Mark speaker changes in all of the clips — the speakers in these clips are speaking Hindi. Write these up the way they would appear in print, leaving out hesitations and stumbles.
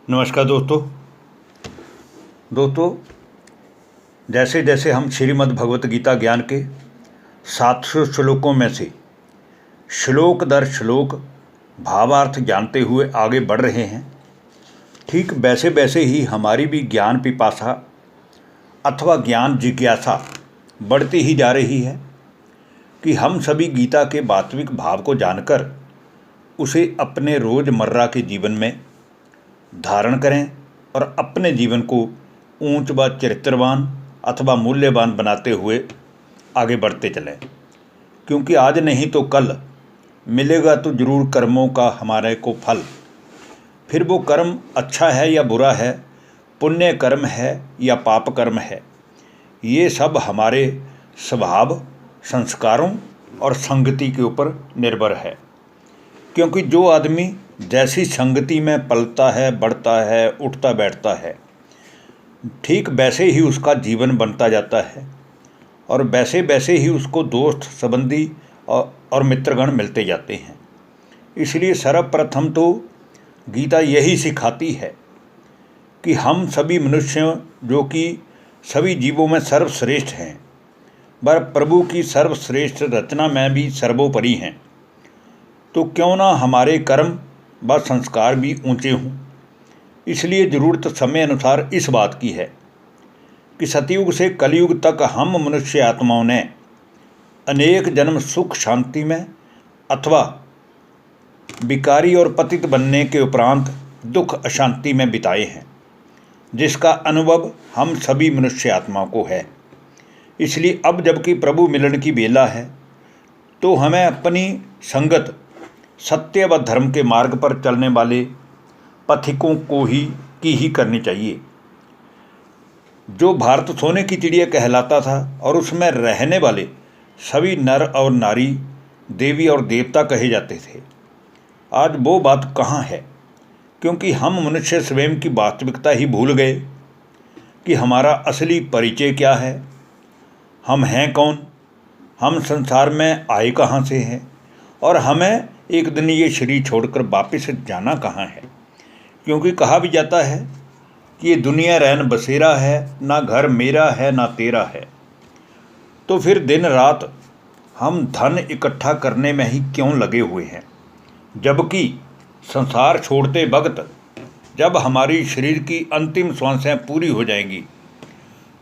Speaker 1: नमस्कार दोस्तों, जैसे जैसे हम श्रीमद् भगवत गीता ज्ञान के 700 श्लोकों में से श्लोक दर श्लोक भावार्थ जानते हुए आगे बढ़ रहे हैं, ठीक वैसे वैसे ही हमारी भी ज्ञान पिपासा अथवा ज्ञान जिज्ञासा बढ़ती ही जा रही है कि हम सभी गीता के वास्तविक भाव को जानकर उसे अपने रोज़मर्रा के जीवन में धारण करें और अपने जीवन को ऊंच व चरित्रवान अथवा मूल्यवान बनाते हुए आगे बढ़ते चलें। क्योंकि आज नहीं तो कल मिलेगा तो ज़रूर कर्मों का हमारे को फल। फिर वो कर्म अच्छा है या बुरा है, पुण्य कर्म है या पाप कर्म है, ये सब हमारे स्वभाव, संस्कारों और संगति के ऊपर निर्भर है। क्योंकि जो आदमी जैसी संगति में पलता है, बढ़ता है, उठता बैठता है, ठीक वैसे ही उसका जीवन बनता जाता है और वैसे वैसे ही उसको दोस्त, संबंधी और मित्रगण मिलते जाते हैं। इसलिए सर्वप्रथम तो गीता यही सिखाती है कि हम सभी मनुष्य, जो कि सभी जीवों में सर्वश्रेष्ठ हैं, वह प्रभु की सर्वश्रेष्ठ रचना में भी सर्वोपरि हैं। तो क्यों ना हमारे कर्म व संस्कार भी ऊंचे हों। इसलिए ज़रूरत समय अनुसार इस बात की है कि सतयुग से कलयुग तक हम मनुष्य आत्माओं ने अनेक जन्म सुख शांति में अथवा विकारी और पतित बनने के उपरांत दुख अशांति में बिताए हैं, जिसका अनुभव हम सभी मनुष्य आत्माओं को है। इसलिए अब जबकि प्रभु मिलन की बेला है, तो हमें अपनी संगत सत्य व धर्म के मार्ग पर चलने वाले पथिकों की ही करनी चाहिए। जो भारत सोने की चिड़िया कहलाता था और उसमें रहने वाले सभी नर और नारी, देवी और देवता कहे जाते थे, आज वो बात कहाँ है। क्योंकि हम मनुष्य स्वयं की वास्तविकता ही भूल गए कि हमारा असली परिचय क्या है, हम हैं कौन, हम संसार में आए कहाँ से हैं और हमें एक दिन ये शरीर छोड़कर वापस जाना कहाँ है। क्योंकि कहा भी जाता है कि ये दुनिया रैन बसेरा है, ना घर मेरा है ना तेरा है। तो फिर दिन रात हम धन इकट्ठा करने में ही क्यों लगे हुए हैं, जबकि संसार छोड़ते वक्त जब हमारी शरीर की अंतिम श्वासें पूरी हो जाएंगी,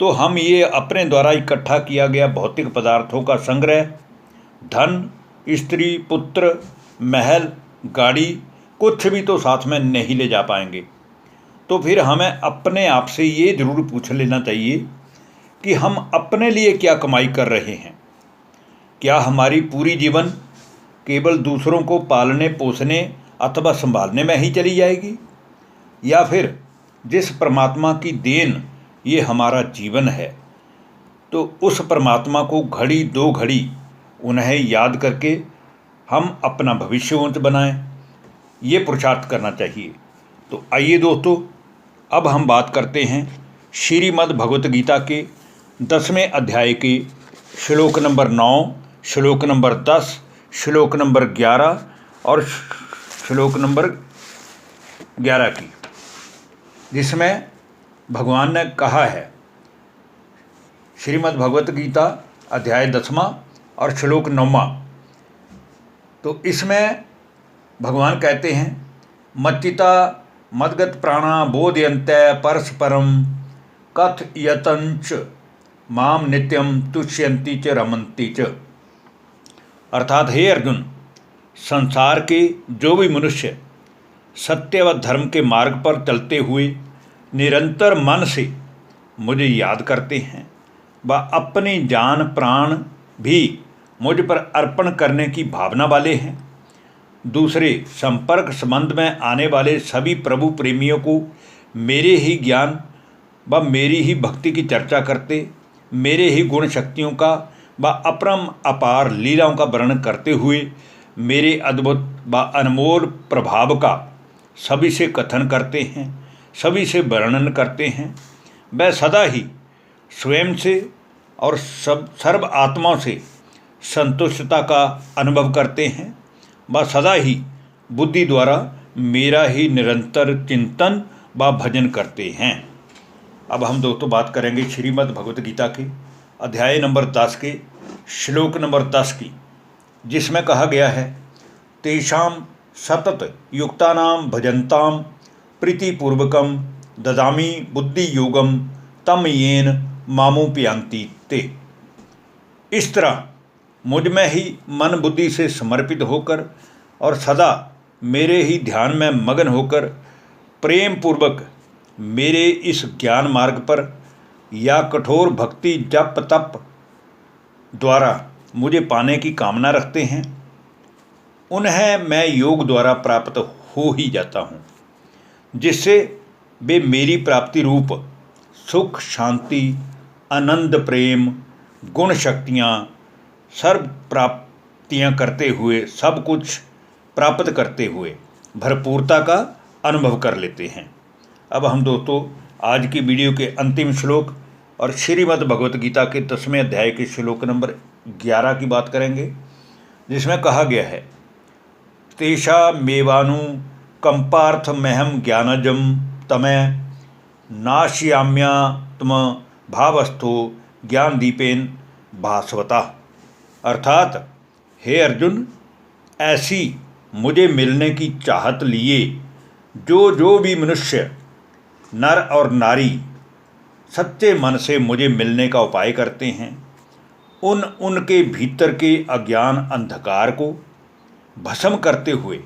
Speaker 1: तो हम ये अपने द्वारा इकट्ठा किया गया भौतिक पदार्थों का संग्रह, धन, स्त्री, पुत्र, महल, गाड़ी, कुछ भी तो साथ में नहीं ले जा पाएंगे। तो फिर हमें अपने आप से ये ज़रूर पूछ लेना चाहिए कि हम अपने लिए क्या कमाई कर रहे हैं। क्या हमारी पूरी जीवन केवल दूसरों को पालने पोसने अथवा संभालने में ही चली जाएगी, या फिर जिस परमात्मा की देन ये हमारा जीवन है, तो उस परमात्मा को घड़ी दो घड़ी उन्हें याद करके हम अपना भविष्य ऊंच बनाएं, ये पुरुषार्थ करना चाहिए। तो आइए दोस्तों, अब हम बात करते हैं श्रीमद् भगवत गीता के 10वें अध्याय के श्लोक नंबर 9, श्लोक नंबर 10, श्लोक नंबर 11 और श्लोक नंबर 11 की, जिसमें भगवान ने कहा है, श्रीमद् भगवत गीता अध्याय 10वां और श्लोक 9वां। तो इसमें भगवान कहते हैं, मच्चिता मद्गत प्राणा बोधयन्ते परस्परम कथयतंच माम नित्यम तुष्यन्ति च रमन्ति च। अर्थात हे अर्जुन, संसार के जो भी मनुष्य सत्य व धर्म के मार्ग पर चलते हुए निरंतर मन से मुझे याद करते हैं व अपनी जान प्राण भी मुझ पर अर्पण करने की भावना वाले हैं, दूसरे संपर्क संबंध में आने वाले सभी प्रभु प्रेमियों को मेरे ही ज्ञान व मेरी ही भक्ति की चर्चा करते, मेरे ही गुण शक्तियों का व अपरम अपार लीलाओं का वर्णन करते हुए मेरे अद्भुत व अनमोल प्रभाव का सभी से कथन करते हैं, सभी से वर्णन करते हैं, वह सदा ही स्वयं से और सर्व आत्माओं से संतुष्टता का अनुभव करते हैं, वह सदा ही बुद्धि द्वारा मेरा ही निरंतर चिंतन व भजन करते हैं। अब हम दोस्तों बात करेंगे श्रीमद् भगवत गीता के अध्याय नंबर 10 के श्लोक नंबर 10 की, जिसमें कहा गया है, तेषाम सतत युक्तानाम भजन्ताम प्रीतिपूर्वकम ददामि बुद्धि योगम तम येन मामुपयांति ते। इस तरह मुझ में ही मन बुद्धि से समर्पित होकर और सदा मेरे ही ध्यान में मगन होकर प्रेम पूर्वक मेरे इस ज्ञान मार्ग पर या कठोर भक्ति जप तप द्वारा मुझे पाने की कामना रखते हैं, उन्हें मैं योग द्वारा प्राप्त हो ही जाता हूँ, जिससे वे मेरी प्राप्ति रूप सुख शांति आनंद प्रेम गुण शक्तियाँ सर्व प्राप्तियाँ करते हुए सब कुछ प्राप्त करते हुए भरपूरता का अनुभव कर लेते हैं। अब हम दोस्तों आज की वीडियो के अंतिम श्लोक और श्रीमद् भगवत गीता के 10वें अध्याय के श्लोक नंबर 11 की बात करेंगे, जिसमें कहा गया है, तेषामेवानु कंपार्थमहं ज्ञानजं तमः नाशयाम्यात्म भावस्थो ज्ञान दीपेन भास्वता। अर्थात हे अर्जुन, ऐसी मुझे मिलने की चाहत लिए जो भी मनुष्य नर और नारी सच्चे मन से मुझे मिलने का उपाय करते हैं, उनके भीतर के अज्ञान अंधकार को भस्म करते हुए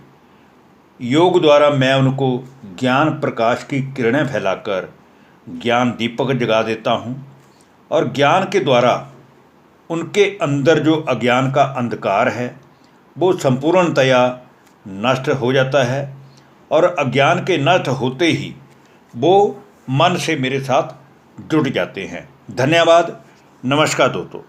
Speaker 1: योग द्वारा मैं उनको ज्ञान प्रकाश की किरणें फैलाकर ज्ञान दीपक जगा देता हूँ और ज्ञान के द्वारा उनके अंदर जो अज्ञान का अंधकार है वो संपूर्णतया नष्ट हो जाता है और अज्ञान के नष्ट होते ही वो मन से मेरे साथ जुड़ जाते हैं। धन्यवाद। नमस्कार दोस्तों।